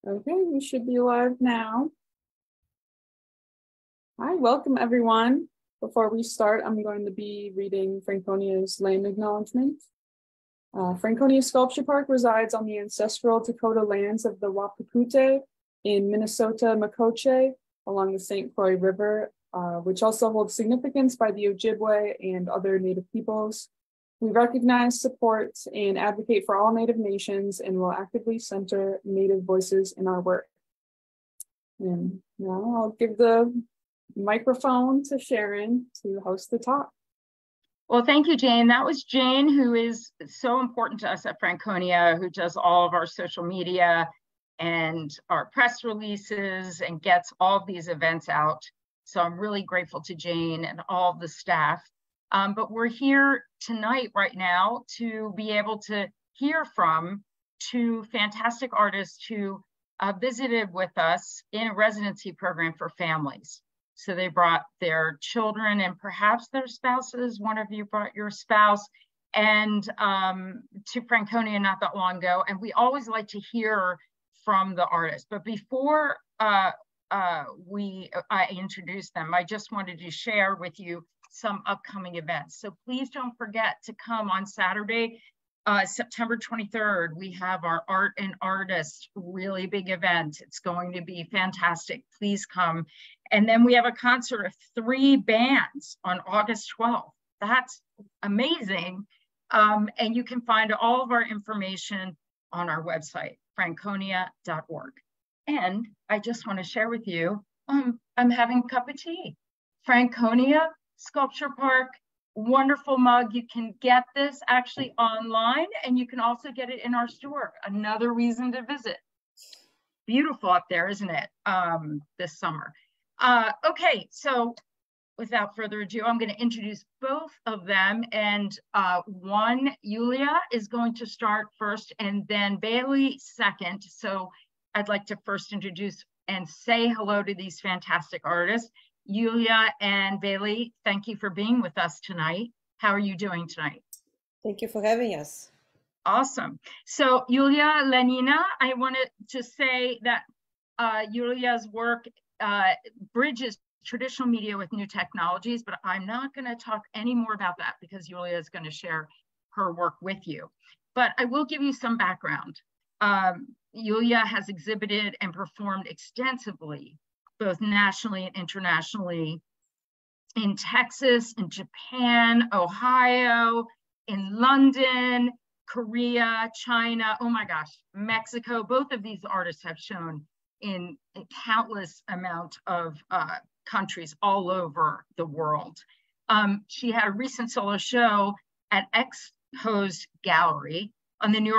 Okay, we should be live now. Hi, welcome everyone. Before we start, I'm going to be reading Franconia's land acknowledgement. Franconia Sculpture Park resides on the ancestral Dakota lands of the Wapakute in Minnesota Makoche along the St. Croix River, which also holds significance by the Ojibwe and other Native peoples. We recognize, support, and advocate for all Native nations and will actively center Native voices in our work. And now I'll give the microphone to Sharon to host the talk. Well, thank you, Jane. That was Jane, who is so important to us at Franconia, who does all of our social media and our press releases and gets all of these events out. So I'm really grateful to Jane and all of the staff. But we're here tonight, right now, to be able to hear from two fantastic artists who visited with us in a residency program for families. So they brought their children and perhaps their spouses. One of you brought your spouse and to Franconia not that long ago. And we always like to hear from the artists. But before I introduce them, I just wanted to share with you some upcoming events. So please don't forget to come on Saturday, September 23rd. We have our Art and Artists really big event. It's going to be fantastic. Please come. And then we have a concert of 3 bands on August 12th. That's amazing. And you can find all of our information on our website, franconia.org. And I just want to share with you, I'm having a cup of tea. Franconia Sculpture Park, wonderful mug. You can get this actually online and you can also get it in our store. Another reason to visit. Beautiful up there, isn't it? This summer. Okay, so without further ado, I'm going to introduce both of them. And one, Yuliya, is going to start first and then Beili second. So I'd like to first introduce and say hello to these fantastic artists. Yuliya and Beili, thank you for being with us tonight. How are you doing tonight? Thank you for having us. Awesome. So Yuliya Lanina, I wanted to say that Yuliya's work bridges traditional media with new technologies, but I'm not going to talk any more about that because Yuliya is going to share her work with you. But I will give you some background. Yuliya has exhibited and performed extensively, both nationally and internationally, in Texas, in Japan, Ohio, in London, Korea, China, oh my gosh, Mexico. Both of these artists have shown in a countless amount of countries all over the world. She had a recent solo show at Expo's Gallery on the New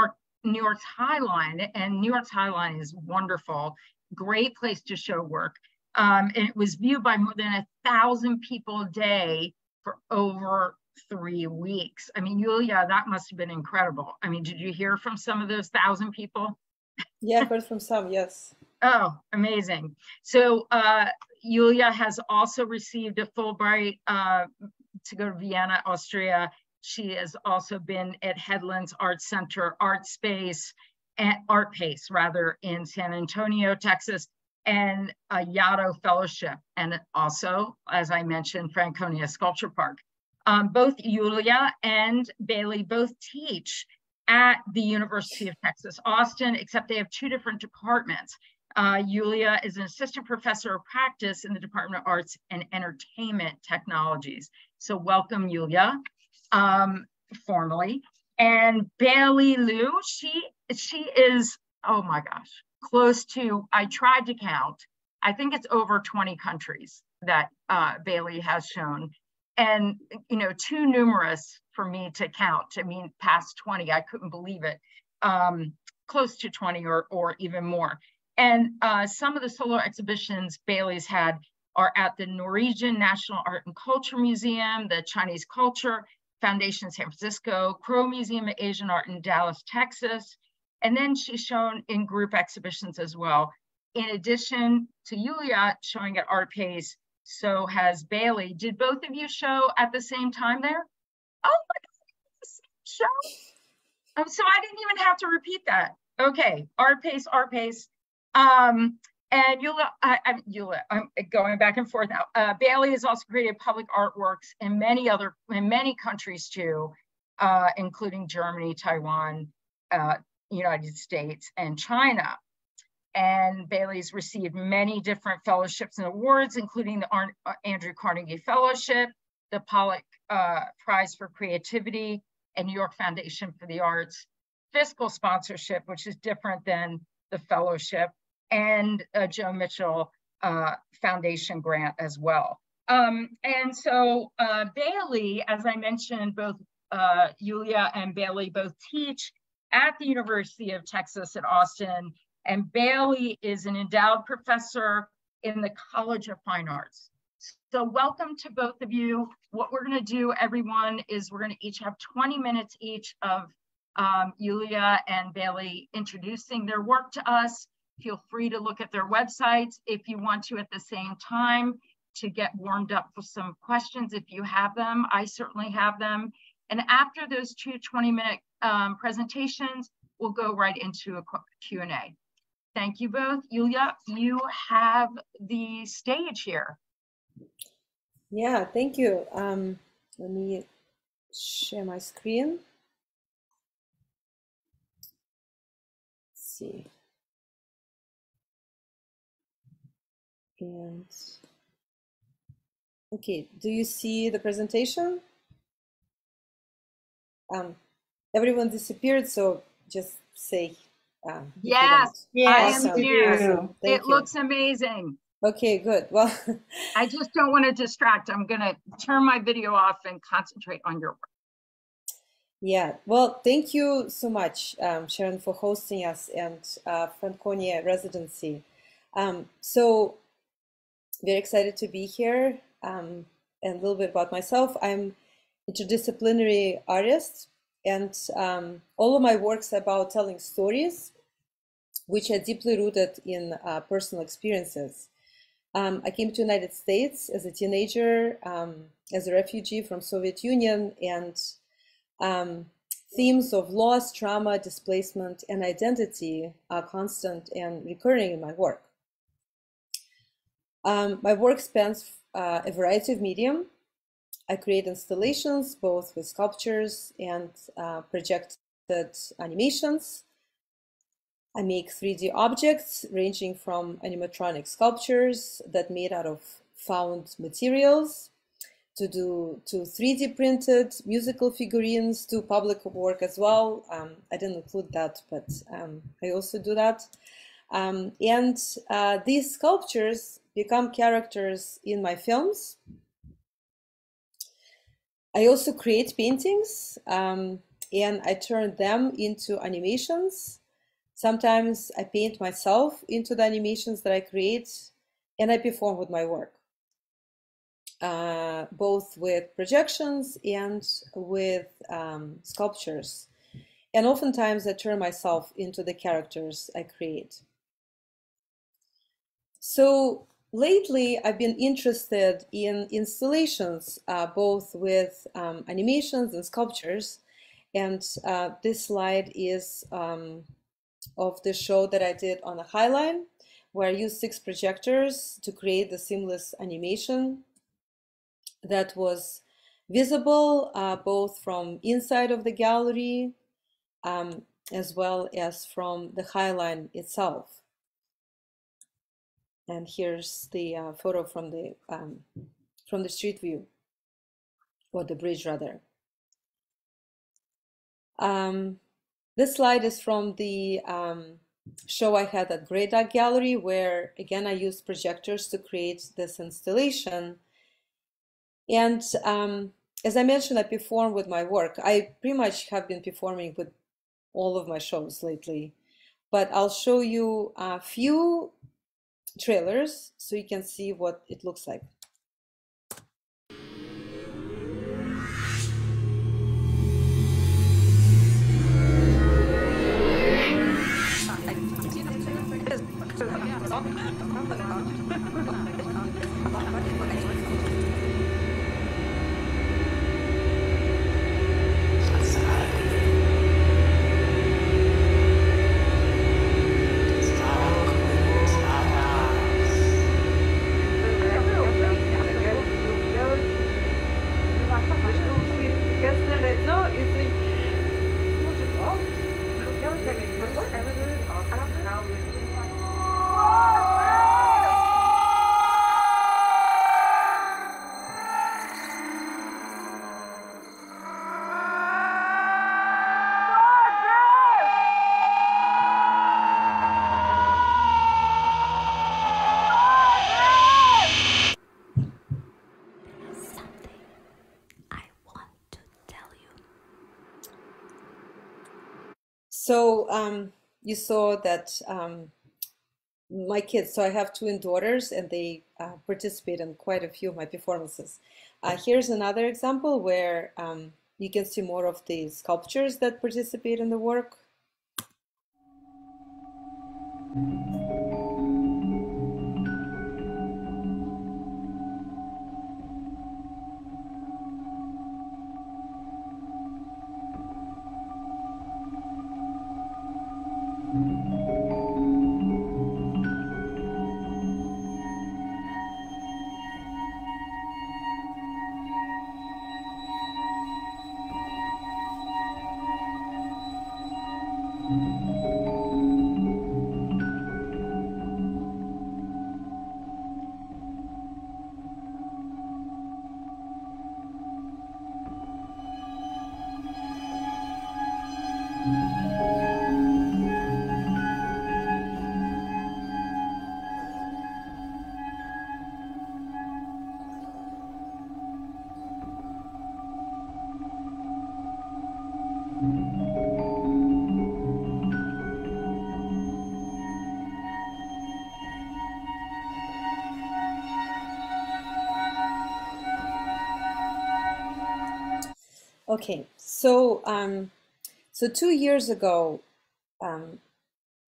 York's High Line, and New York's High Line is wonderful, great place to show work. And it was viewed by more than 1,000 people a day for over 3 weeks. I mean, Yuliya, that must have been incredible. I mean, did you hear from some of those 1,000 people? Yeah, I've heard from some, yes. Oh, amazing. So Yuliya has also received a Fulbright to go to Vienna, Austria. She has also been at Headlands Art Center, Art Space, and Art Pace, rather, in San Antonio, Texas, and a Yaddo Fellowship. And also, as I mentioned, Franconia Sculpture Park. Both Yuliya and Beili both teach at the University of Texas, Austin, except they have 2 different departments. Yuliya is an assistant professor of practice in the Department of Arts and Entertainment Technologies. So welcome, Yuliya, formally. And Beili Liu, she is, oh my gosh, close to, I tried to count, I think it's over 20 countries that Beili has shown. And, you know, too numerous for me to count. I mean, past 20, I couldn't believe it. Close to 20 or even more. And some of the solo exhibitions Beili's had are at the Norwegian National Art and Culture Museum, the Chinese Culture Foundation in San Francisco, Crow Museum of Asian Art in Dallas, Texas. And then she's shown in group exhibitions as well. In addition to Yuliya showing at Art Pace, so has Beili. Did both of you show at the same time there? Oh my God, the same show. So I didn't even have to repeat that. Okay, Art Pace, Art Pace. And Yuliya, I'm going back and forth now. Beili has also created public artworks in many countries too, including Germany, Taiwan, United States, and China. And Beili's received many different fellowships and awards, including the Andrew Carnegie Fellowship, the Pollock Prize for Creativity, and New York Foundation for the Arts fiscal sponsorship, which is different than the fellowship, and a Joe Mitchell Foundation grant as well. And so Beili, as I mentioned, both Yuliya and Beili both teach at the University of Texas at Austin, and Beili is an endowed professor in the College of Fine Arts. So welcome to both of you. What we're gonna do, everyone, is we're gonna each have 20 minutes each of Yuliya and Beili introducing their work to us. Feel free to look at their websites if you want to at the same time to get warmed up for some questions if you have them. I certainly have them. And after those two 20-minute presentations, we'll go right into a Q&A. Thank you both. Yuliya, you have the stage here. Yeah, thank you. Let me share my screen. Let's see. And okay, do you see the presentation? Everyone disappeared, so just say. Yes, yes, I am here. Awesome. It looks amazing. Okay, good. Well, I just don't want to distract. I'm going to turn my video off and concentrate on your work. Yeah, well, thank you so much, Sharon, for hosting us, and Franconia Residency. So very excited to be here. And a little bit about myself. I'm interdisciplinary artist, and all of my work's about telling stories which are deeply rooted in personal experiences. I came to the United States as a teenager, as a refugee from Soviet Union, and themes of loss, trauma, displacement, and identity are constant and recurring in my work. My work spans a variety of medium. I create installations, both with sculptures and projected animations. I make 3D objects ranging from animatronic sculptures that made out of found materials to 3D printed musical figurines, to public work as well. I didn't include that, but I also do that. And these sculptures become characters in my films. I also create paintings, and I turn them into animations. Sometimes I paint myself into the animations that I create, and I perform with my work, both with projections and with sculptures. And oftentimes I turn myself into the characters I create. So lately, I've been interested in installations, both with animations and sculptures. And this slide is of the show that I did on the Highline, where I used 6 projectors to create the seamless animation that was visible both from inside of the gallery as well as from the Highline itself. And here's the photo from the street view, or the bridge rather. This slide is from the show I had at Grey Duck Gallery, where again I used projectors to create this installation. And as I mentioned, I perform with my work. I pretty much have been performing with all of my shows lately, but I'll show you a few trailers so you can see what it looks like. So you saw that my kids, so I have twin daughters and they participate in quite a few of my performances. Here's another example where you can see more of the sculptures that participate in the work. Okay, so 2 years ago,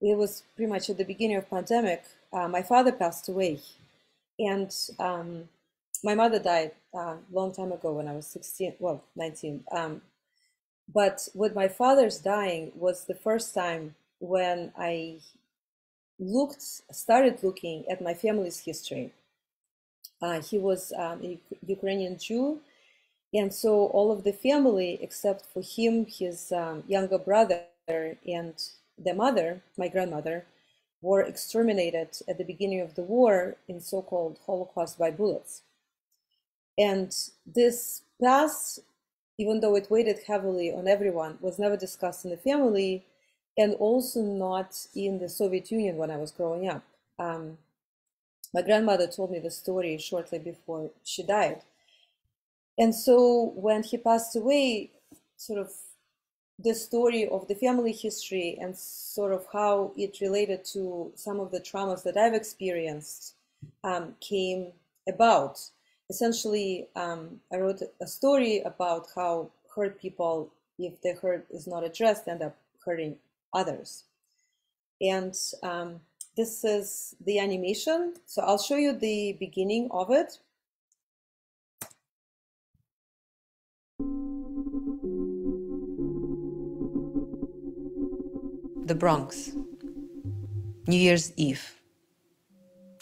it was pretty much at the beginning of pandemic. My father passed away, and my mother died a long time ago when I was 16, well, 19. But with my father's dying was the first time when I started looking at my family's history. He was a Ukrainian Jew. And so all of the family, except for him, his younger brother, and the mother, my grandmother, were exterminated at the beginning of the war in so-called Holocaust by bullets. And this past, even though it weighed heavily on everyone, was never discussed in the family, and also not in the Soviet Union when I was growing up. My grandmother told me the story shortly before she died. And so when he passed away, sort of the story of the family history and sort of how it related to some of the traumas that I've experienced came about. Essentially, I wrote a story about how hurt people, if their hurt is not addressed, end up hurting others. And this is the animation. So I'll show you the beginning of it. The Bronx, New Year's Eve.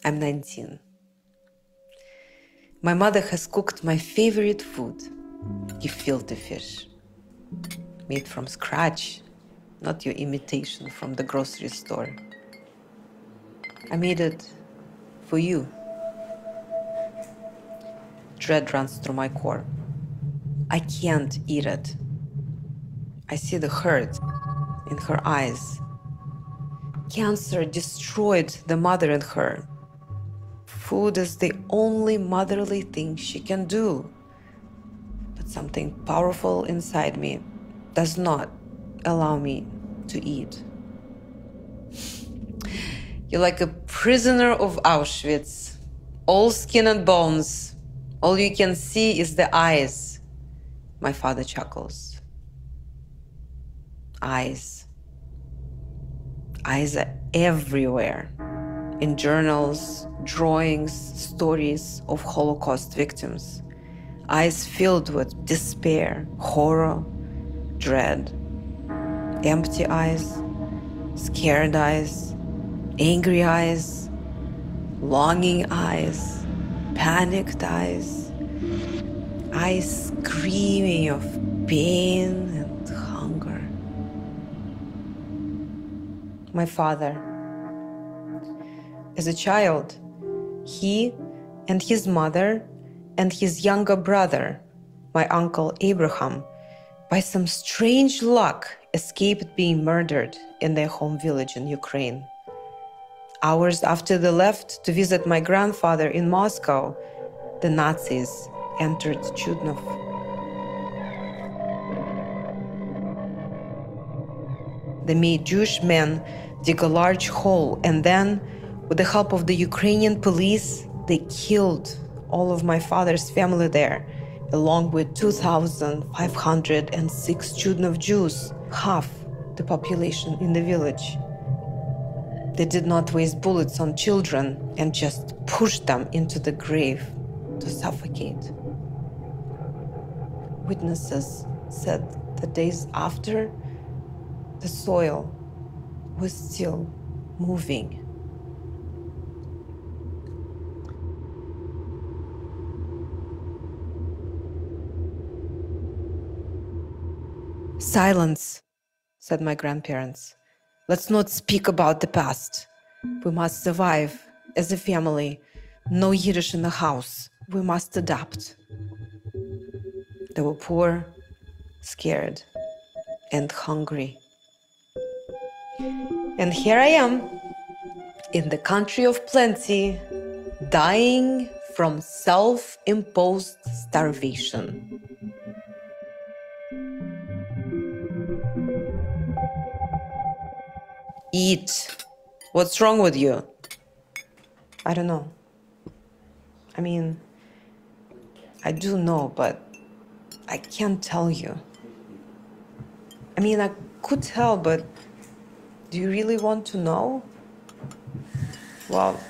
I'm 19. My mother has cooked my favorite food, gefilte fish, made from scratch, not your imitation from the grocery store. I made it for you. Dread runs through my core. I can't eat it. I see the hurt in her eyes. Cancer destroyed the mother in her. Food is the only motherly thing she can do. But something powerful inside me does not allow me to eat. You're like a prisoner of Auschwitz, all skin and bones. All you can see is the eyes. My father chuckles. Eyes. Eyes are everywhere. In journals, drawings, stories of Holocaust victims. Eyes filled with despair, horror, dread. Empty eyes, scared eyes, angry eyes, longing eyes, panicked eyes. Eyes screaming of pain my father. As a child, he and his mother and his younger brother, my uncle Abraham, by some strange luck, escaped being murdered in their home village in Ukraine. Hours after they left to visit my grandfather in Moscow, the Nazis entered Chudnov. They made Jewish men dig a large hole, and then, with the help of the Ukrainian police, they killed all of my father's family there, along with 2,506 Chudnov Jews, half the population in the village. They did not waste bullets on children and just pushed them into the grave to suffocate. Witnesses said that days after, the soil was still moving. Silence, said my grandparents. Let's not speak about the past. We must survive as a family. No Yiddish in the house. We must adapt. They were poor, scared, and hungry. And here I am, in the country of plenty, dying from self-imposed starvation. Eat. What's wrong with you? I don't know. I mean, I do know, but I can't tell you. I mean, I could tell, but do you really want to know? Well,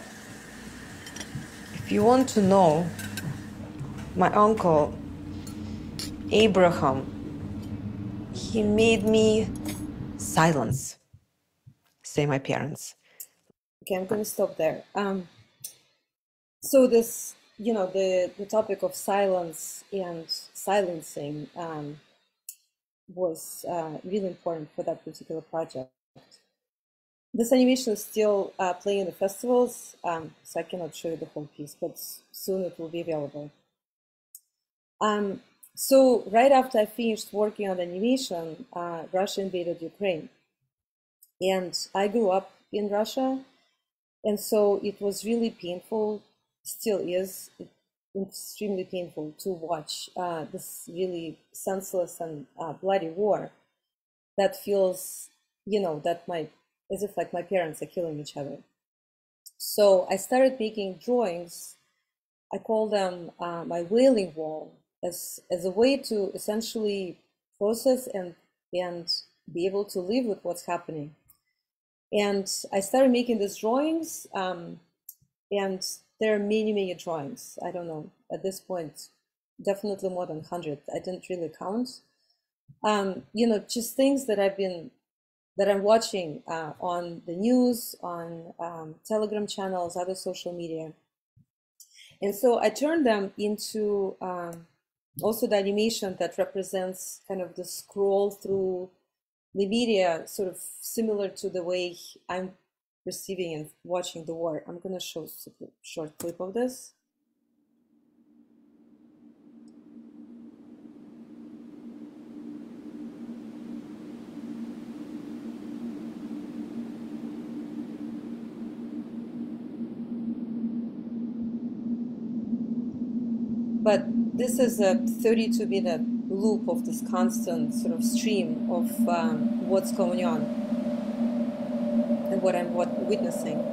if you want to know, my uncle, Abraham, he made me silence, say my parents. Okay, I'm going to stop there. So this, the topic of silence and silencing was really important for that particular project. This animation is still playing in the festivals, so I cannot show you the whole piece, but soon it will be available. So right after I finished working on the animation, Russia invaded Ukraine. And I grew up in Russia, and so it was really painful, still is extremely painful to watch this really senseless and bloody war that feels, as if like my parents are killing each other. So I started making drawings. I call them my wailing wall, as a way to essentially process and be able to live with what's happening. And I started making these drawings, and there are many, many drawings. I don't know, at this point, definitely more than 100. I didn't really count. Just things that I'm watching on the news, on Telegram channels, other social media. And so I turned them into also the animation that represents kind of the scroll through the media, sort of similar to the way I'm receiving and watching the war. I'm going to show a short clip of this. But this is a 32-minute loop of this constant sort of stream of what's going on and what I'm witnessing.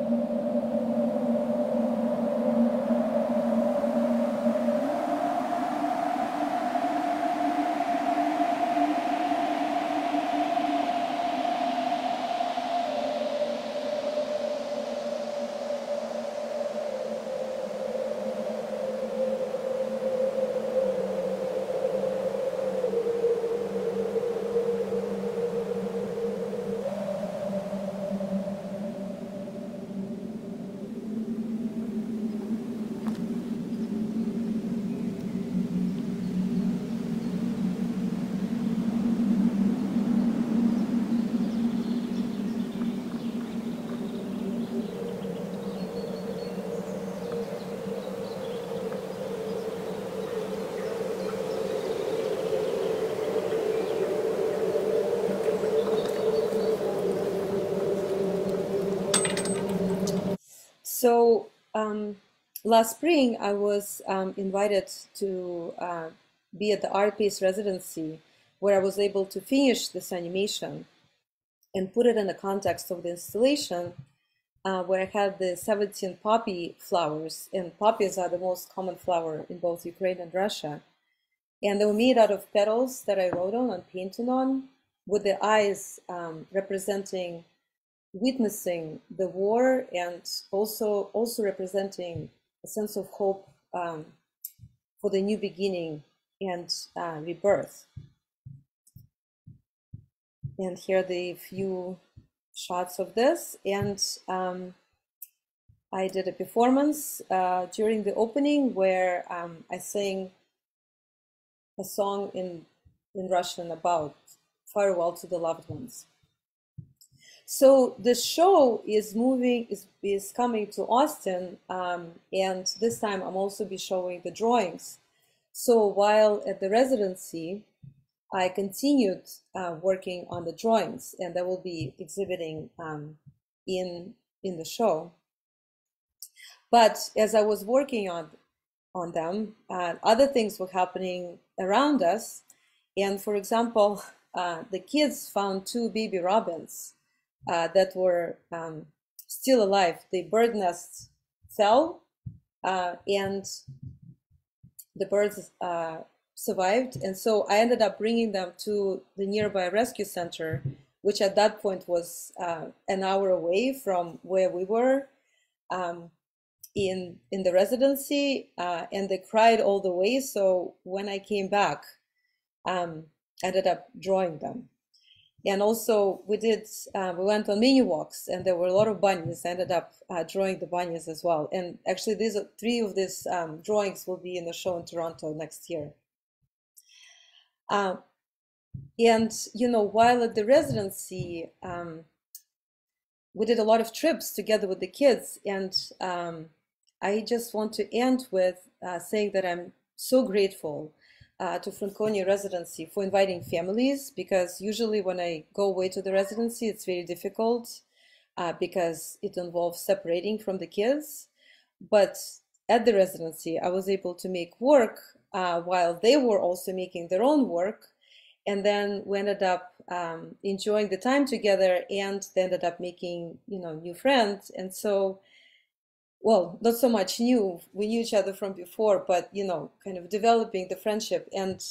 So last spring, I was invited to be at the Art-Based Residency, where I was able to finish this animation and put it in the context of the installation, where I had the 17 poppy flowers, and poppies are the most common flower in both Ukraine and Russia. And they were made out of petals that I wrote on and painted on, with the eyes representing witnessing the war, and also representing a sense of hope for the new beginning and rebirth. And here are the few shots of this. And I did a performance during the opening where I sang a song in Russian about farewell to the loved ones. So the show is coming to Austin, and this time I'm also be showing the drawings. So while at the residency, I continued working on the drawings, and I will be exhibiting in the show. But as I was working on them, other things were happening around us. And for example, the kids found 2 baby robins that were still alive. The bird nest fell, and the birds survived. And so I ended up bringing them to the nearby rescue center, which at that point was an hour away from where we were in the residency, and they cried all the way. So when I came back, I ended up drawing them. And also we went on mini walks, and there were a lot of bunnies. I ended up drawing the bunnies as well. And actually 3 of these drawings will be in the show in Toronto next year. And, you know, while at the residency, we did a lot of trips together with the kids. And I just want to end with saying that I'm so grateful to Franconia Residency for inviting families, because usually when I go away to the residency, it's very difficult because it involves separating from the kids. But at the residency, I was able to make work while they were also making their own work. And then we ended up enjoying the time together, and they ended up making, you know, new friends. And so, well, not so much new, we knew each other from before, but, you know, kind of developing the friendship. And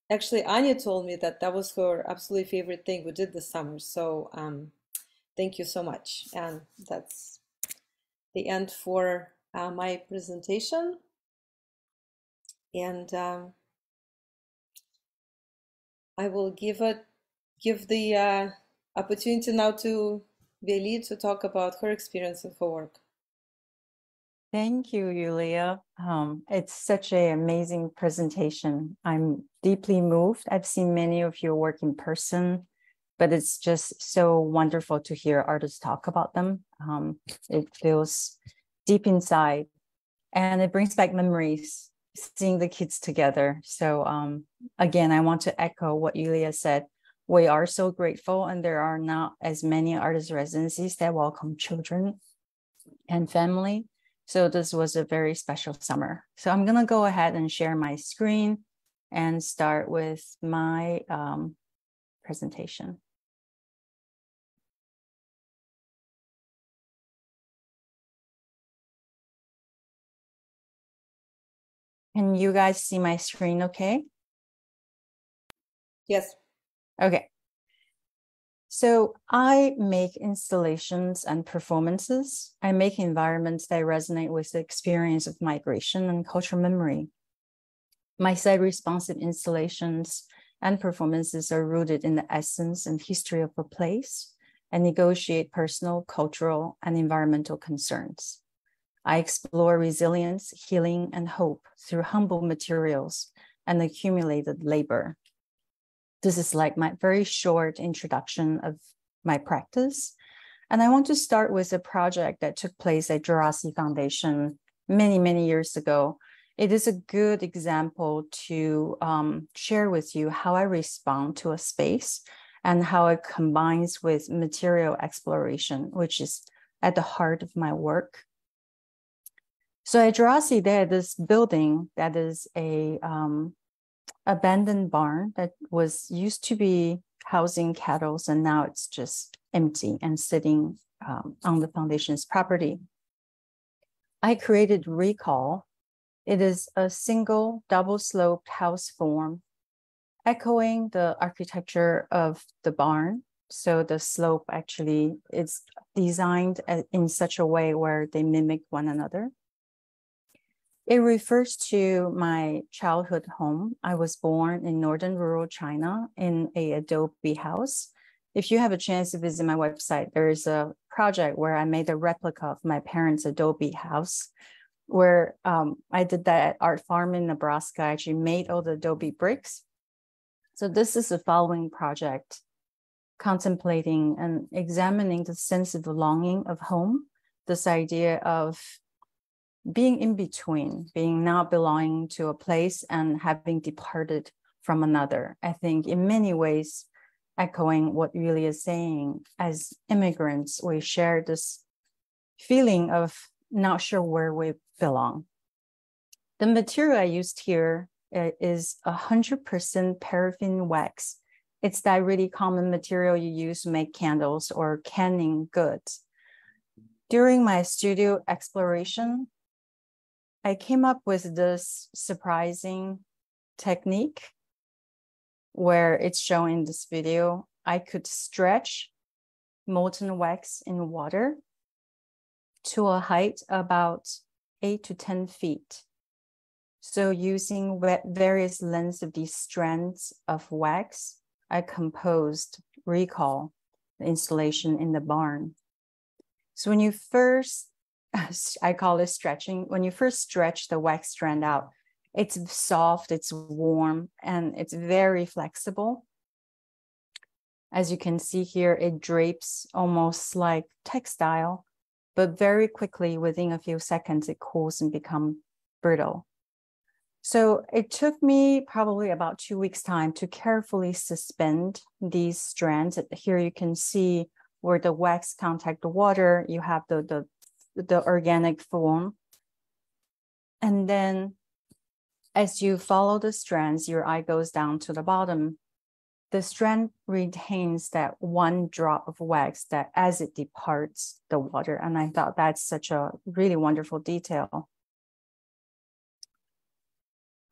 actually Anya told me that that was her absolutely favorite thing we did this summer. So thank you so much. And that's the end for my presentation. And I will give the opportunity now to Beili to talk about her experience and her work. Thank you, Yuliya. It's such an amazing presentation. I'm deeply moved. I've seen many of your work in person, but it's just so wonderful to hear artists talk about them. It feels deep inside, and it brings back memories, seeing the kids together. So again, I want to echo what Yuliya said. We are so grateful, and there are not as many artist residencies that welcome children and family. So this was a very special summer. So I'm gonna go ahead and share my screen and start with my presentation. Can you guys see my screen okay? Yes. Okay. So I make installations and performances. I make environments that resonate with the experience of migration and cultural memory. My site-responsive installations and performances are rooted in the essence and history of a place and negotiate personal, cultural, and environmental concerns. I explore resilience, healing, and hope through humble materials and accumulated labor. This is like my very short introduction of my practice. And I want to start with a project that took place at Jurassic Foundation many, many years ago. It is a good example to share with you how I respond to a space and how it combines with material exploration, which is at the heart of my work. So at Jurassic, they had this building that is a abandoned barn that was used to be housing cattle, and now it's just empty and sitting on the foundation's property. I created Recall. It is a single double-sloped house form, echoing the architecture of the barn. So the slope actually is designed in such a way where they mimic one another. It refers to my childhood home. I was born in northern rural China in an adobe house. If you have a chance to visit my website, there is a project where I made a replica of my parents' adobe house, where I did that at Art Farm in Nebraska. I actually made all the adobe bricks. So this is the following project, contemplating and examining the sense of longing of home, this idea of being in between, being not belonging to a place and having departed from another. I think in many ways, echoing what Yuliya is saying, as immigrants, we share this feeling of not sure where we belong. The material I used here is 100% paraffin wax. It's that really common material you use to make candles or canning goods. During my studio exploration, I came up with this surprising technique where it's shown in this video. I could stretch molten wax in water to a height about 8 to 10 feet. So using various lengths of these strands of wax, I composed Recall, the installation in the barn. So when you first, I call it stretching, when you first stretch the wax strand out, it's soft, it's warm, and it's very flexible. As you can see here, it drapes almost like textile, but very quickly, within a few seconds, it cools and becomes brittle. So it took me probably about 2 weeks' time to carefully suspend these strands. Here you can see where the wax contact the water, you have the organic form. And then as you follow the strands, your eye goes down to the bottom. The strand retains that one drop of wax that as it departs the water. And I thought that's such a really wonderful detail.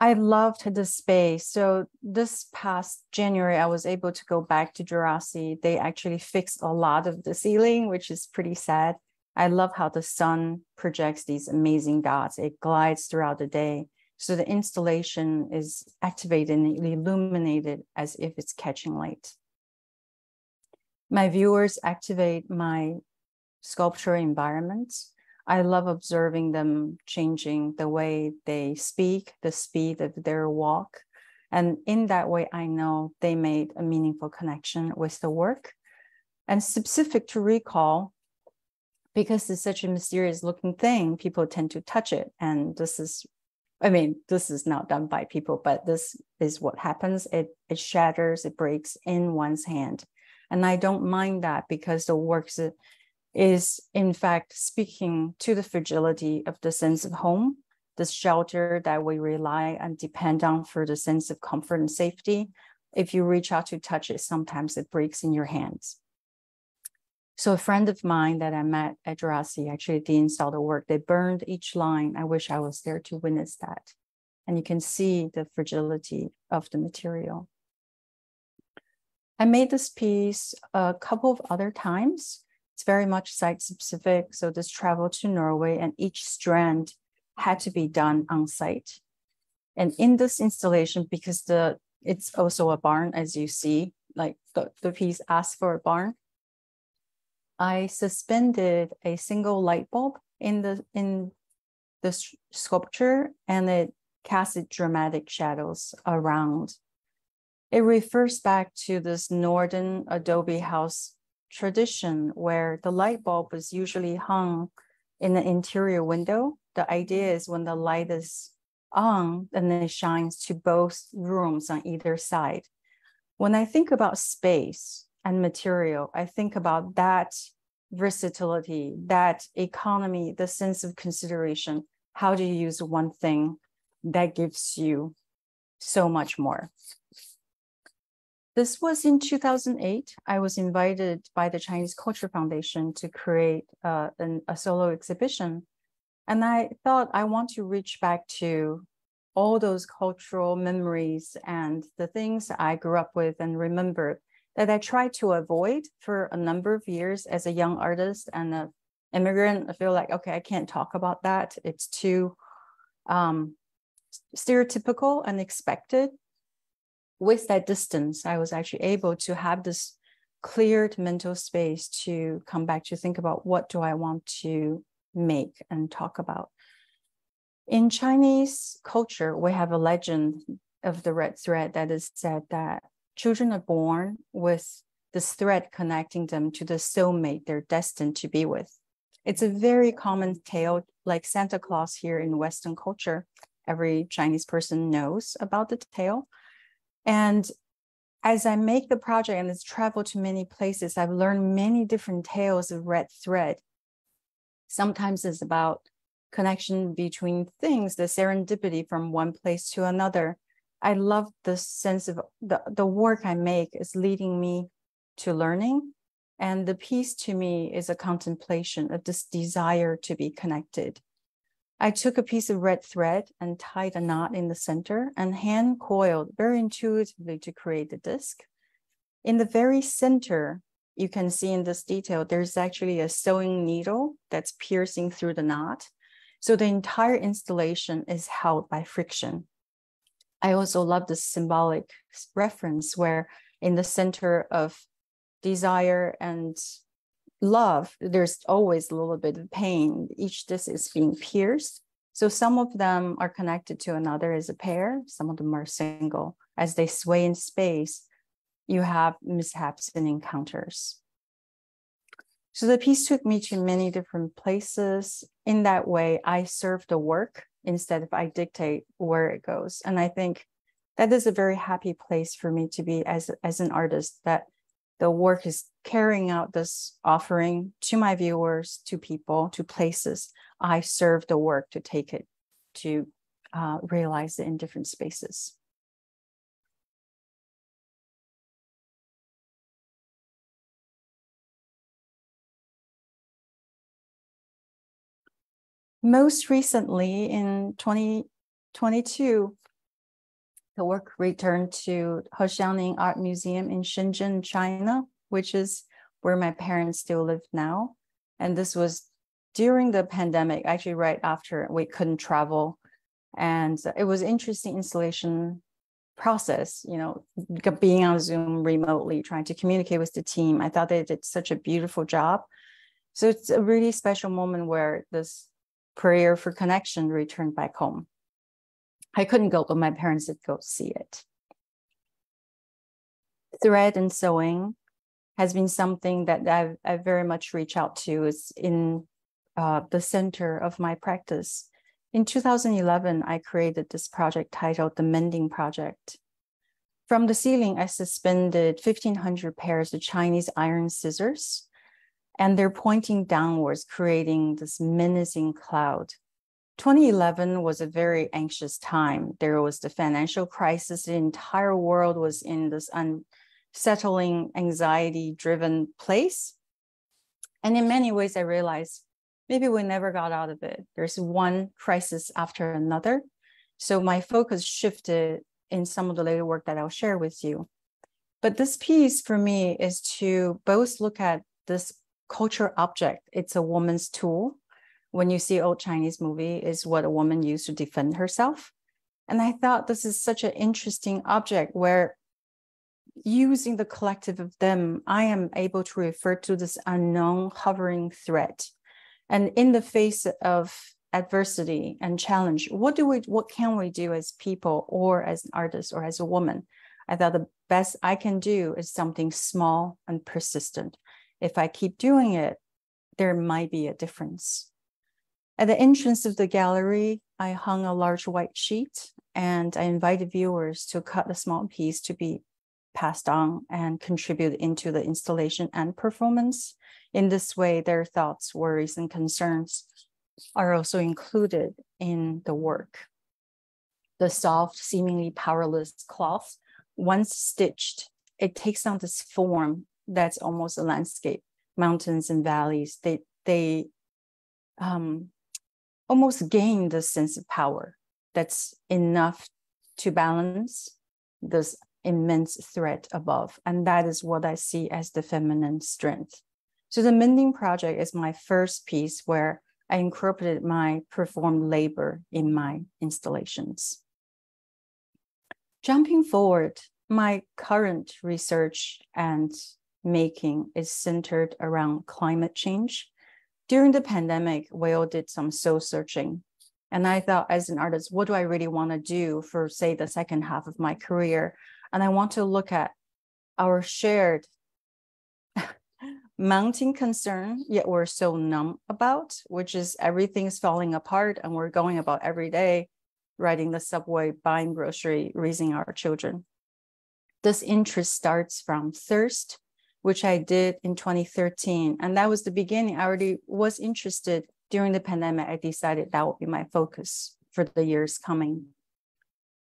I loved the space. So this past January, I was able to go back to Jurassic. They actually fixed a lot of the ceiling, which is pretty sad. I love how the sun projects these amazing dots. It glides throughout the day. So the installation is activated and illuminated as if it's catching light. My viewers activate my sculptural environments. I love observing them changing the way they speak, the speed of their walk. And in that way, I know they made a meaningful connection with the work. And specific to Recall, because it's such a mysterious looking thing, people tend to touch it. And this is, I mean, this is not done by people, but this is what happens. It shatters, it breaks in one's hand. And I don't mind that because the work is in fact speaking to the fragility of the sense of home, the shelter that we rely and depend on for the sense of comfort and safety. If you reach out to touch it, sometimes it breaks in your hands. So a friend of mine that I met at Jurassic actually de-installed the work. They burned each line. I wish I was there to witness that. And you can see the fragility of the material. I made this piece a couple of other times. It's very much site-specific. So this traveled to Norway and each strand had to be done on site. And in this installation, because it's also a barn, as you see, like the piece asks for a barn, I suspended a single light bulb in the sculpture, and it casted dramatic shadows around. It refers back to this northern adobe house tradition where the light bulb is usually hung in the interior window. The idea is when the light is on, then it shines to both rooms on either side. When I think about space and material, I think about that versatility, that economy, the sense of consideration how do you use one thing that gives you so much more? This was in 2008. I was invited by the Chinese Culture Foundation to create a solo exhibition. And I thought I want to reach back to all those cultural memories and the things I grew up with and remembered that I tried to avoid for a number of years as a young artist and an immigrant. I feel like, okay, I can't talk about that. It's too stereotypical and expected. With that distance, I was actually able to have this cleared mental space to come back to think about what do I want to make and talk about. In Chinese culture, we have a legend of the red thread that is said that children are born with this thread connecting them to the soulmate they're destined to be with. It's a very common tale, like Santa Claus here in Western culture. Every Chinese person knows about the tale. And as I make the project and it's traveled to many places, I've learned many different tales of red thread. Sometimes it's about connection between things, the serendipity from one place to another. I love the sense of the work I make is leading me to learning. And the piece to me is a contemplation of this desire to be connected. I took a piece of red thread and tied a knot in the center and hand coiled very intuitively to create the disc. In the very center, you can see in this detail, there's actually a sewing needle that's piercing through the knot. So the entire installation is held by friction. I also love this symbolic reference where in the center of desire and love, there's always a little bit of pain. Each disc is being pierced. So some of them are connected to another as a pair. Some of them are single. As they sway in space, you have mishaps and encounters. So the piece took me to many different places. In that way, I serve the work instead of I dictate where it goes. And I think that is a very happy place for me to be as an artist, that the work is carrying out this offering to my viewers, to people, to places. I serve the work to take it, to realize it in different spaces. Most recently in 2022, the work returned to Hexiangning Art Museum in Shenzhen, China, which is where my parents still live now. And this was during the pandemic, actually right after we couldn't travel. And it was an interesting installation process, you know, being on Zoom remotely, trying to communicate with the team. I thought they did such a beautiful job. So it's a really special moment where this prayer for connection returned back home. I couldn't go, but my parents did go see it. Thread and sewing has been something that I've very much reached out to. It's in the center of my practice. In 2011, I created this project titled The Mending Project. From the ceiling, I suspended 1,500 pairs of Chinese iron scissors, and they're pointing downwards, creating this menacing cloud. 2011 was a very anxious time. There was the financial crisis. The entire world was in this unsettling, anxiety-driven place. And in many ways, I realized maybe we never got out of it. There's one crisis after another. So my focus shifted in some of the later work that I'll share with you. But this piece for me is to both look at this culture object. It's a woman's tool. When you see old Chinese movie, is what a woman used to defend herself. And I thought this is such an interesting object where using the collective of them, I am able to refer to this unknown hovering thread. And in the face of adversity and challenge, what can we do as people or as an artist or as a woman? I thought the best I can do is something small and persistent. If I keep doing it, there might be a difference. At the entrance of the gallery, I hung a large white sheet and I invited viewers to cut a small piece to be passed on and contribute into the installation and performance. In this way, their thoughts, worries, and concerns are also included in the work. The soft, seemingly powerless cloth, once stitched, it takes on this form that's almost a landscape. Mountains and valleys, they almost gain the sense of power that's enough to balance this immense threat above. And that is what I see as the feminine strength. So the mending project is my first piece where I incorporated my performed labor in my installations. Jumping forward, my current research and making is centered around climate change. During the pandemic, we all did some soul searching. And I thought, as an artist, what do I really want to do for, say, the second half of my career? And I want to look at our shared mounting concern, yet we're so numb about, which is everything's falling apart and we're going about every day, riding the subway, buying grocery, raising our children. This interest starts from thirst, which I did in 2013. And that was the beginning. I already was interested during the pandemic. I decided that would be my focus for the years coming.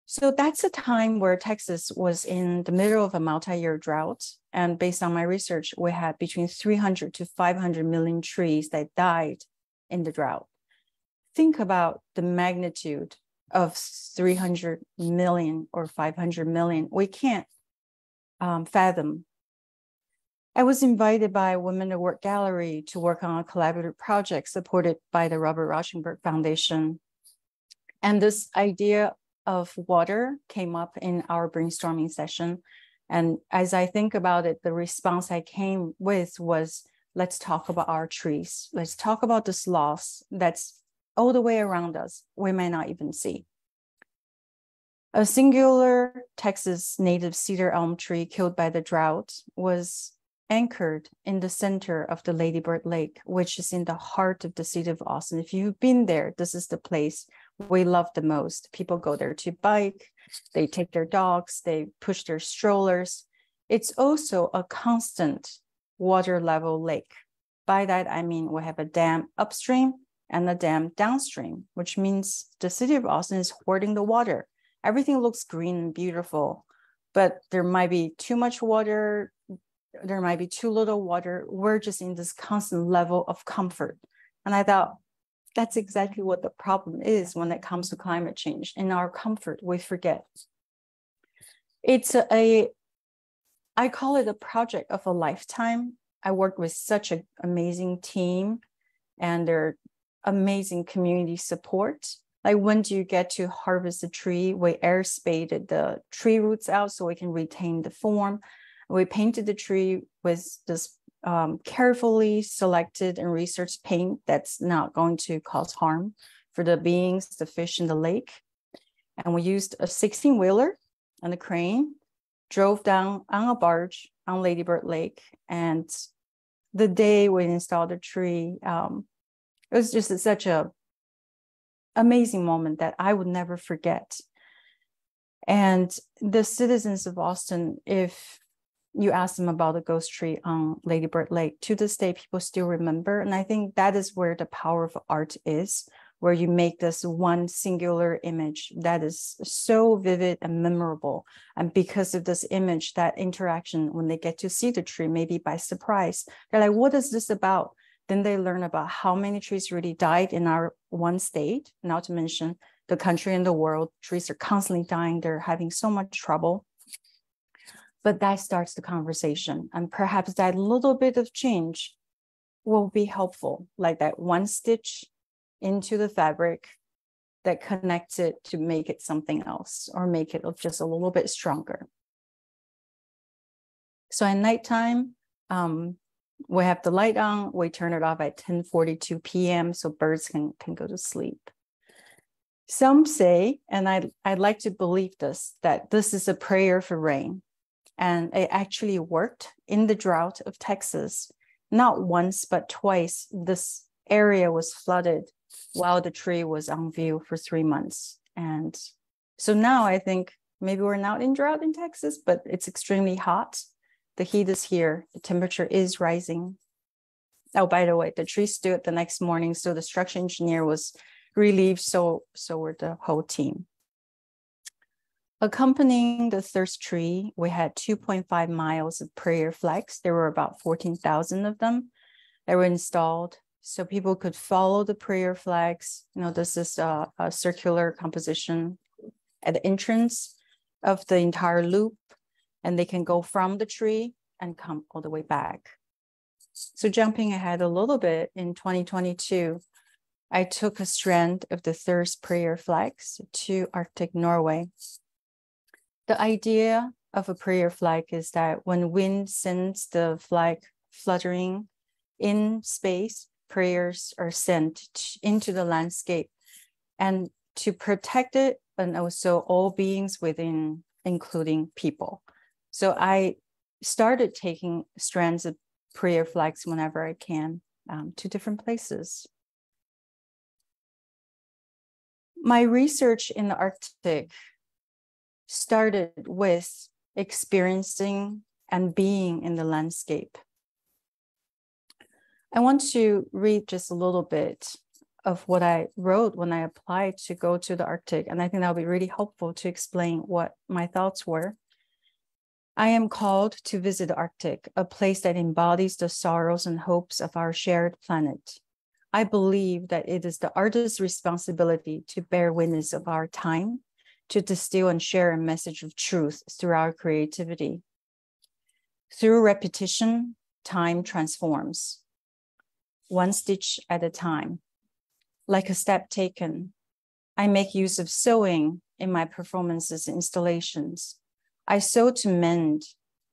So that's a time where Texas was in the middle of a multi-year drought. And based on my research, we had between 300 to 500 million trees that died in the drought. Think about the magnitude of 300 million or 500 million. We can't fathom. I was invited by Women at Work Gallery to work on a collaborative project supported by the Robert Rauschenberg Foundation. And this idea of water came up in our brainstorming session. And as I think about it, the response I came with was, let's talk about our trees. Let's talk about this loss that's all the way around us. We may not even see. A singular Texas native cedar elm tree killed by the drought was anchored in the center of the Lady Bird Lake, which is in the heart of the city of Austin. If you've been there, this is the place we love the most. People go there to bike, they take their dogs, they push their strollers. It's also a constant water level lake. By that, I mean we have a dam upstream and a dam downstream, which means the city of Austin is hoarding the water. Everything looks green and beautiful, but there might be too much water, there might be too little water. We're just in this constant level of comfort. And I thought, that's exactly what the problem is when it comes to climate change. In our comfort, we forget. I call it a project of a lifetime. I worked with such an amazing team and their amazing community support. Like, when do you get to harvest a tree? We air spaded the tree roots out so we can retain the form. We painted the tree with this carefully selected and researched paint that's not going to cause harm for the beings, the fish in the lake. And we used a 16-wheeler and a crane, drove down on a barge on Lady Bird Lake. And the day we installed the tree, it was just such a amazing moment that I would never forget. And the citizens of Austin, if you ask them about the ghost tree on Lady Bird Lake, to this day, people still remember. And I think that is where the power of art is, where you make this one singular image that is so vivid and memorable. And because of this image, that interaction, when they get to see the tree, maybe by surprise, they're like, what is this about? Then they learn about how many trees really died in our one state, not to mention the country and the world. Trees are constantly dying. They're having so much trouble. But that starts the conversation. And perhaps that little bit of change will be helpful, like that one stitch into the fabric that connects it to make it something else, or make it just a little bit stronger. So at nighttime, we have the light on. We turn it off at 10:42 p.m. so birds can go to sleep. Some say, and I'd like to believe this, that this is a prayer for rain. And it actually worked in the drought of Texas. Not once, but twice, this area was flooded while the tree was on view for 3 months. And so now I think maybe we're not in drought in Texas, but it's extremely hot. The heat is here. The temperature is rising. Oh, by the way, the tree stood the next morning, so the structural engineer was relieved, so were the whole team. Accompanying the third tree, we had 2.5 miles of prayer flags. There were about 14,000 of them that were installed, so people could follow the prayer flags. You know, this is a circular composition at the entrance of the entire loop, and they can go from the tree and come all the way back. So jumping ahead a little bit, in 2022, I took a strand of the third prayer flags to Arctic Norway. The idea of a prayer flag is that when wind sends the flag fluttering in space, prayers are sent into the landscape and to protect it, and also all beings within, including people. So I started taking strands of prayer flags whenever I can to different places. My research in the Arctic started with experiencing and being in the landscape. I want to read just a little bit of what I wrote when I applied to go to the Arctic, and I think that'll be really helpful to explain what my thoughts were. I am called to visit the Arctic, a place that embodies the sorrows and hopes of our shared planet. I believe that it is the artist's responsibility to bear witness of our time, to distill and share a message of truth through our creativity. Through repetition, time transforms, one stitch at a time. Like a step taken, I make use of sewing in my performances and installations. I sew to mend,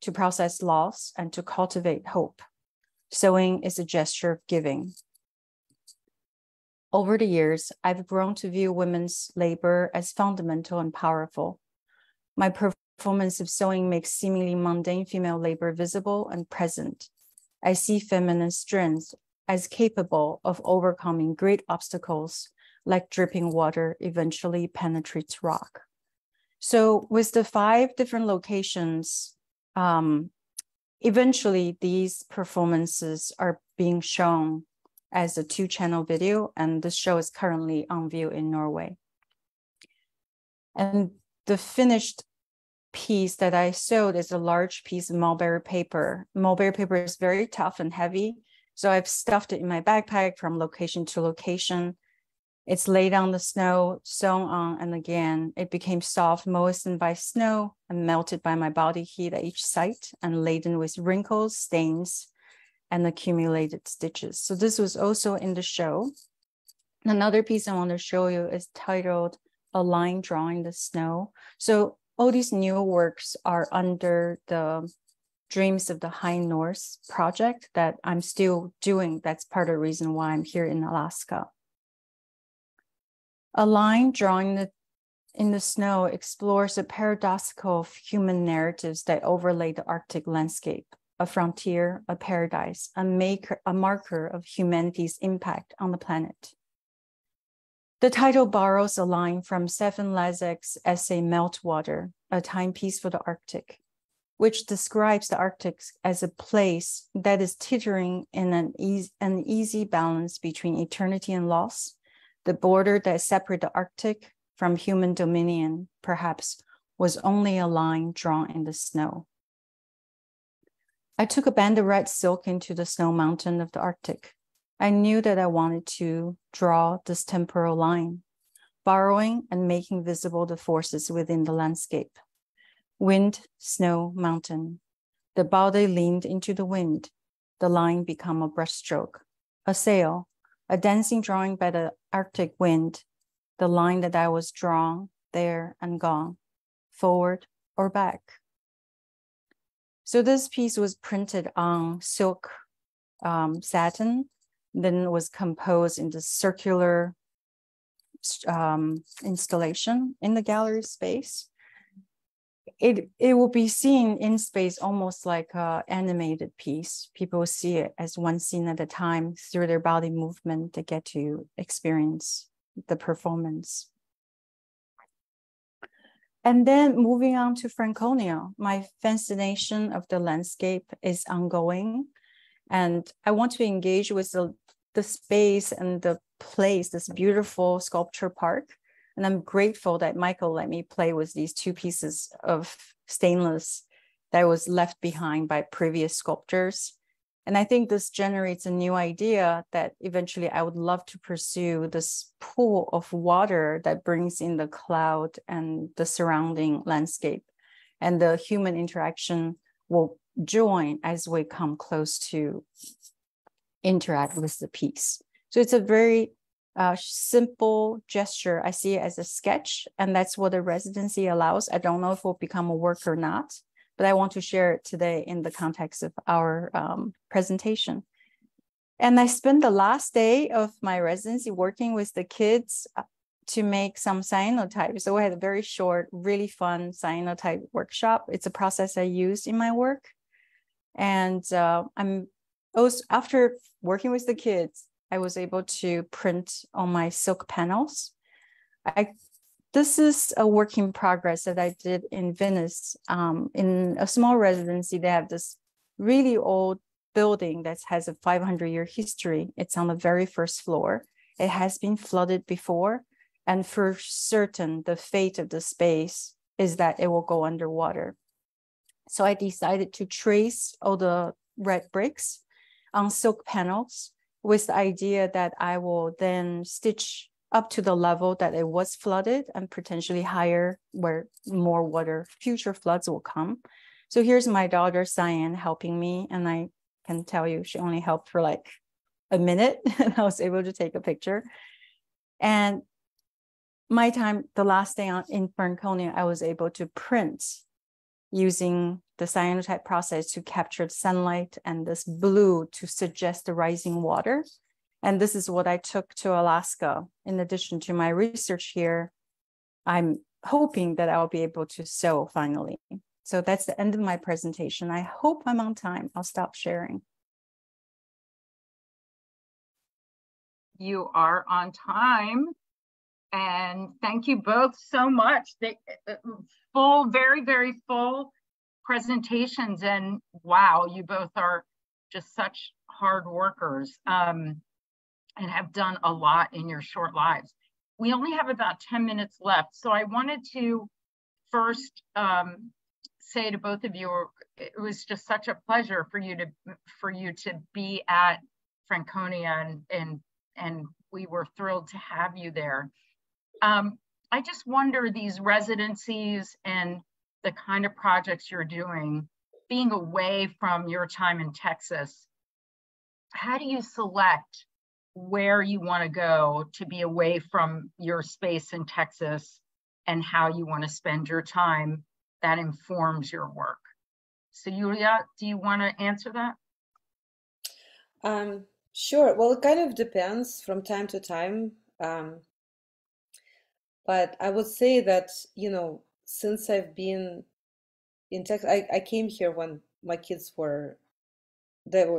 to process loss, and to cultivate hope. Sewing is a gesture of giving. Over the years, I've grown to view women's labor as fundamental and powerful. My performance of sewing makes seemingly mundane female labor visible and present. I see feminine strength as capable of overcoming great obstacles, like dripping water eventually penetrates rock. So with the 5 different locations, eventually these performances are being shown as a 2-channel video, and the show is currently on view in Norway. And the finished piece that I sewed is a large piece of mulberry paper. Mulberry paper is very tough and heavy, so I've stuffed it in my backpack from location to location. It's laid on the snow, sewn on, and again, it became soft, moistened by snow and melted by my body heat at each site, and laden with wrinkles, stains, and accumulated stitches. So this was also in the show. Another piece I want to show you is titled A Line Drawing the Snow. So all these new works are under the Dreams of the High North project that I'm still doing. That's part of the reason why I'm here in Alaska. A Line Drawing in the Snow explores the paradoxical human narratives that overlay the Arctic landscape, a frontier, a paradise, a marker of humanity's impact on the planet. The title borrows a line from Stefan Lazek's essay Meltwater, a timepiece for the Arctic, which describes the Arctic as a place that is teetering in an easy balance between eternity and loss. The border that separates the Arctic from human dominion, perhaps, was only a line drawn in the snow. I took a band of red silk into the snow mountain of the Arctic. I knew that I wanted to draw this temporal line, borrowing and making visible the forces within the landscape. Wind, snow, mountain. The body leaned into the wind. The line became a brushstroke, a sail, a dancing drawing by the Arctic wind, the line that I was drawn there and gone, forward or back. So this piece was printed on silk satin, then was composed in the circular installation in the gallery space. It will be seen in space almost like an animated piece. People will see it as one scene at a time through their body movement to get to experience the performance. And then moving on to Franconia, my fascination of the landscape is ongoing. And I want to engage with the space and the place, this beautiful sculpture park. And I'm grateful that Michael let me play with these 2 pieces of stainless that was left behind by previous sculptors. And I think this generates a new idea that eventually I would love to pursue this pool of water that brings in the cloud and the surrounding landscape. And the human interaction will join as we come close to interact with the piece. So it's a very simple gesture. I see it as a sketch, and that's what the residency allows. I don't know if it will become a work or not, but I want to share it today in the context of our presentation. And I spent the last day of my residency working with the kids to make some cyanotypes. So we had a very short, really fun cyanotype workshop. It's a process I used in my work. And I'm also, after working with the kids, I was able to print on my silk panels. This is a work in progress that I did in Venice. In a small residency, they have this really old building that has a 500-year history. It's on the very first floor. It has been flooded before. And for certain, the fate of the space is that it will go underwater. So I decided to trace all the red bricks on silk panels with the idea that I will then stitch up to the level that it was flooded and potentially higher where more water, future floods will come. So here's my daughter, Cyan, helping me. And I can tell you, she only helped for like a minute and I was able to take a picture. And my time, the last day in Franconia, I was able to print using the cyanotype process to capture the sunlight and this blue to suggest the rising water. And this is what I took to Alaska. In addition to my research here, I'm hoping that I'll be able to sew finally. So that's the end of my presentation. I hope I'm on time. I'll stop sharing. You are on time. And thank you both so much. Full, very, very full presentations. And wow, you both are just such hard workers and have done a lot in your short lives. We only have about 10 minutes left. So I wanted to first say to both of you, it was just such a pleasure for you to be at Franconia, and we were thrilled to have you there. I just wonder, these residencies and the kind of projects you're doing, being away from your time in Texas, how do you select where you want to go to be away from your space in Texas and how you want to spend your time that informs your work? So Yuliya, do you want to answer that? Sure. Well, it kind of depends from time to time. But I would say that, since I've been in Texas, I came here when my kids were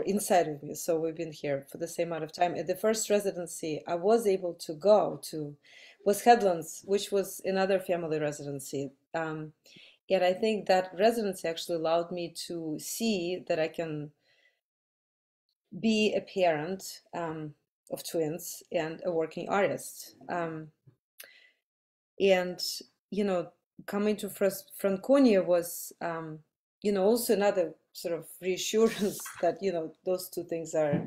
inside of me. So we've been here for the same amount of time. At the first residency, I was able to go to was Headlands, which was another family residency. And I think that residency actually allowed me to see that I can be a parent of twins and a working artist. And, coming to Franconia was, also another sort of reassurance that, those two things are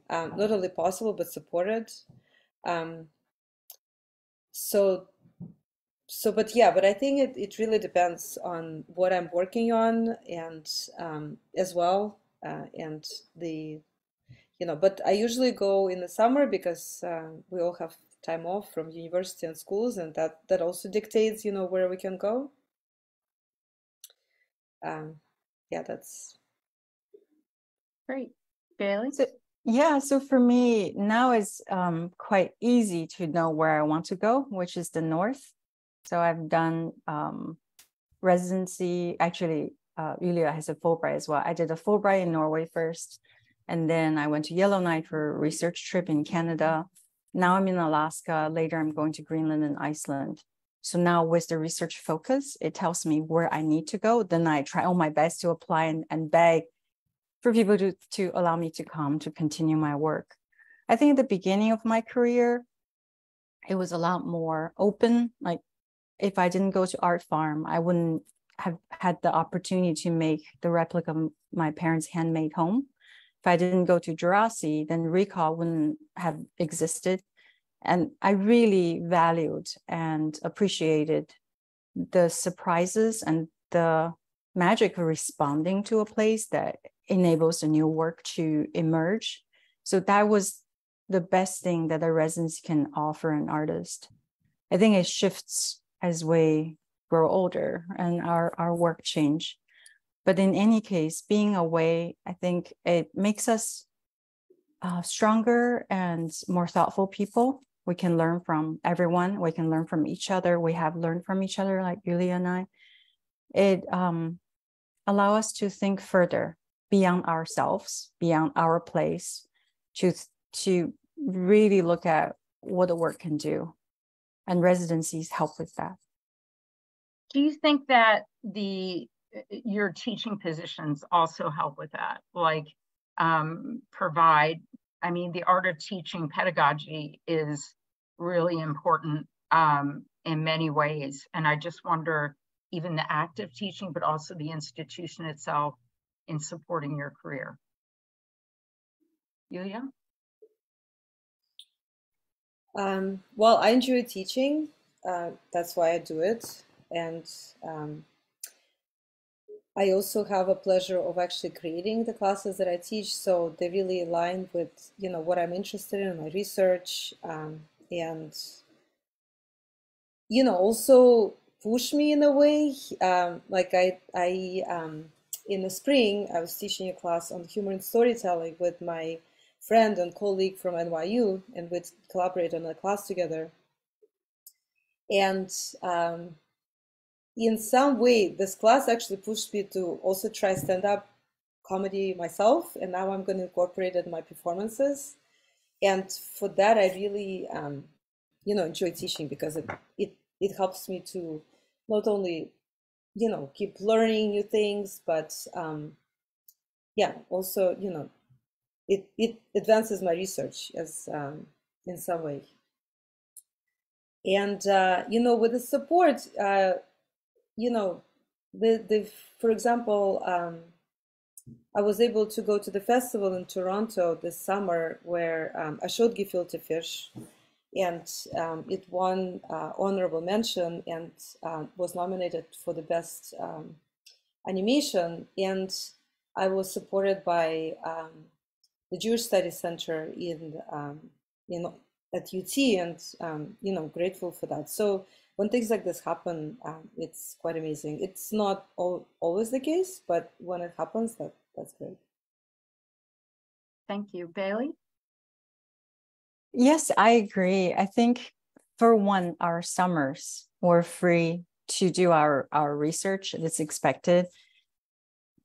not only possible, but supported. But I think it really depends on what I'm working on and as well. And but I usually go in the summer because we all have time off from university and schools, and that also dictates, where we can go. That's great. Beili? So for me now it's quite easy to know where I want to go, which is the north. So I've done residency. Actually, Yuliya has a Fulbright as well. I did a Fulbright in Norway first, and then I went to Yellowknife for a research trip in Canada. Now I'm in Alaska. Later, I'm going to Greenland and Iceland. So now with the research focus, it tells me where I need to go. Then I try all my best to apply and beg for people to allow me to come to continue my work. I think at the beginning of my career, it was a lot more open. Like if I didn't go to Art Farm, I wouldn't have had the opportunity to make the replica of my parents' handmade home. If I didn't go to Jurassic, then Recall wouldn't have existed. And I really valued and appreciated the surprises and the magic of responding to a place that enables a new work to emerge. So that was the best thing that a residency can offer an artist. I think it shifts as we grow older and our work change. But in any case, being away, I think it makes us stronger and more thoughtful people. We can learn from everyone. We can learn from each other. We have learned from each other, like Yuliya and I. It allows us to think further beyond ourselves, beyond our place, to really look at what the work can do. And residencies help with that. Do you think that your teaching positions also help with that? Like provide, I mean, the art of teaching pedagogy is really important in many ways. And I just wonder, even the act of teaching, but also the institution itself in supporting your career. Yuliya? Well, I enjoy teaching. That's why I do it. And I also have a pleasure of actually creating the classes that I teach. So they really align with, you know, what I'm interested in, my research, and, you know, also push me in a way. Like in the spring, I was teaching a class on humor and storytelling with my friend and colleague from NYU, and we'd collaborate on a class together. And in some way, this class actually pushed me to also try stand-up comedy myself, and now I'm going to incorporate it in my performances. And for that, I really, you know, enjoy teaching, because it helps me to not only, you know, keep learning new things, but yeah, also, you know, it advances my research as in some way. And you know, with the support, you know, for example, I was able to go to the festival in Toronto this summer where I showed Gefilte Fish, and it won honorable mention and was nominated for the best animation. And I was supported by the Jewish Studies Center at UT, and you know, grateful for that. So when things like this happen, it's quite amazing. It's not always the case, but when it happens, that's great. Thank you. Beili? Yes, I agree. I think for one, our summers were free to do our research that's expected.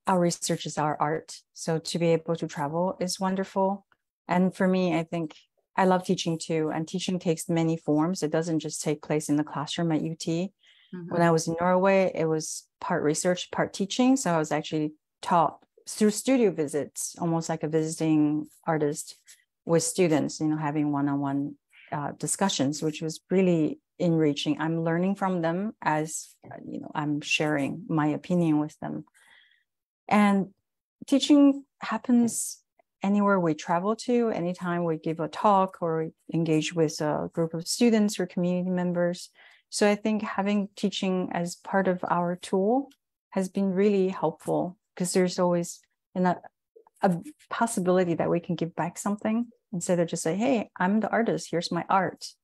Our research is our art. So to be able to travel is wonderful. And for me, I think I love teaching too. And teaching takes many forms. It doesn't just take place in the classroom at UT. Mm-hmm. When I was in Norway, it was part research, part teaching. So I was actually taught through studio visits, almost like a visiting artist with students, you know, having one-on-one discussions, which was really enriching. I'm learning from them as, you know, I'm sharing my opinion with them. And teaching happens anywhere we travel to, anytime we give a talk or engage with a group of students or community members. So I think having teaching as part of our tool has been really helpful, because there's always a possibility that we can give back something instead of just say, hey, I'm the artist, here's my art.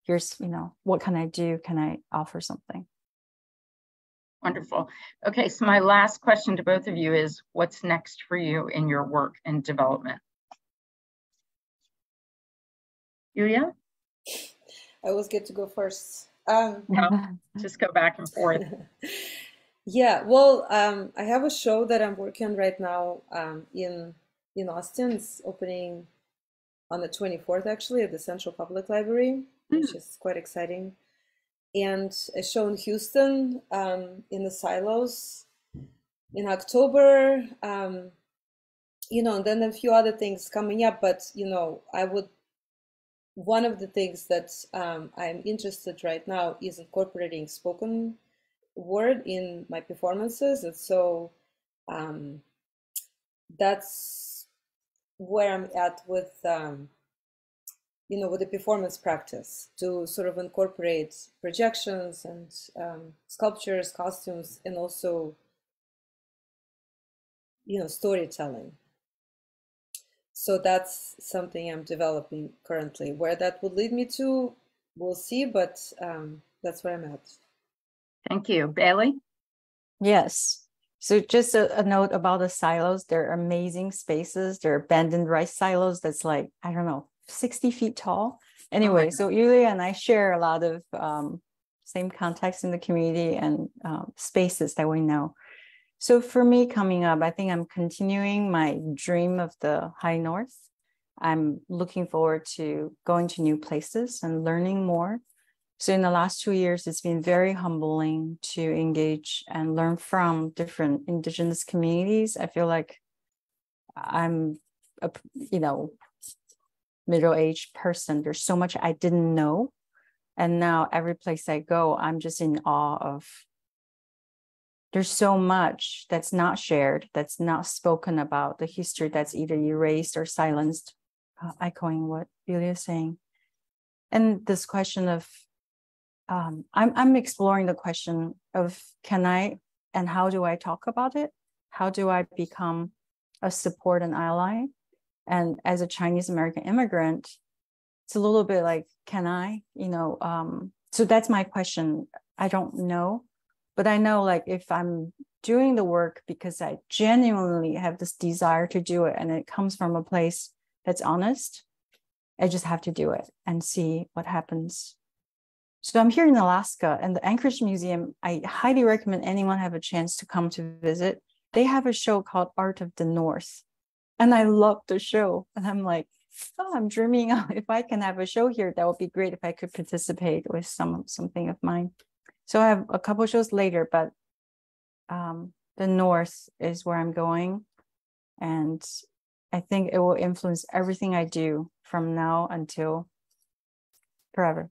Here's, you know, what can I do? Can I offer something? Wonderful. Okay, so my last question to both of you is, what's next for you in your work and development? Yuliya? I always get to go first. No, just go back and forth. Yeah, well, I have a show that I'm working on right now in Austin. It's opening on the 24th, actually, at the Central Public Library, which is quite exciting. And a show in Houston in the Silos in October. and then a few other things coming up, but, one of the things that I'm interested right now is incorporating spoken word in my performances. And so that's where I'm at with, with the performance practice, to sort of incorporate projections and sculptures, costumes, and also, storytelling. So that's something I'm developing currently. Where that would lead me to, we'll see, but that's where I'm at. Thank you. Beili? Yes. So just a note about the silos. They're amazing spaces. They're abandoned rice silos that's like, I don't know, 60 feet tall. Anyway, so Yuliya and I share a lot of same contacts in the community and spaces that we know. So for me coming up, I think I'm continuing my dream of the high north. I'm looking forward to going to new places and learning more. So in the last 2 years, it's been very humbling to engage and learn from different indigenous communities. I feel like I'm a, middle-aged person. There's so much I didn't know. And now every place I go, I'm just in awe of. There's so much that's not shared, that's not spoken about, the history that's either erased or silenced, echoing what Yuliya is saying. And this question of, I'm exploring the question of, can I and how do I talk about it? How do I become a support and ally? And as a Chinese American immigrant, it's a little bit like, can I, so that's my question. I don't know. But I know, like, if I'm doing the work because I genuinely have this desire to do it and it comes from a place that's honest, I just have to do it and see what happens. So I'm here in Alaska, and the Anchorage Museum, I highly recommend anyone have a chance to come to visit. They have a show called Art of the North. And I love the show. And I'm like, I'm dreaming of, if I can have a show here, that would be great if I could participate with something of mine. So I have a couple shows later, but the North is where I'm going. And I think it will influence everything I do from now until forever.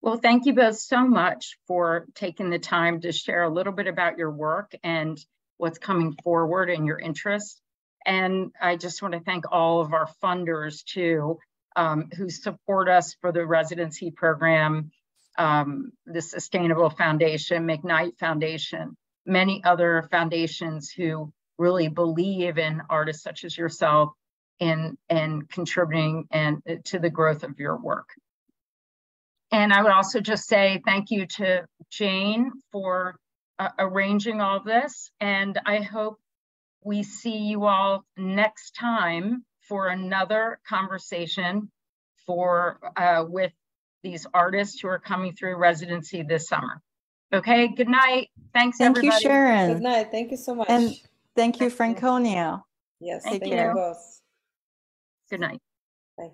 Well, thank you both so much for taking the time to share a little bit about your work and what's coming forward and your interests. And I just want to thank all of our funders too, who support us for the residency program, the Sustainable Foundation, McKnight Foundation, many other foundations who really believe in artists such as yourself and contributing and to the growth of your work. And I would also just say thank you to Jane for arranging all this. And I hope we see you all next time for another conversation with these artists who are coming through residency this summer. Okay, good night. Thanks, everybody. Thank you, Sharon. Good night. Thank you so much. And thank you, Franconia. Yes, thank you both. Good night. Bye.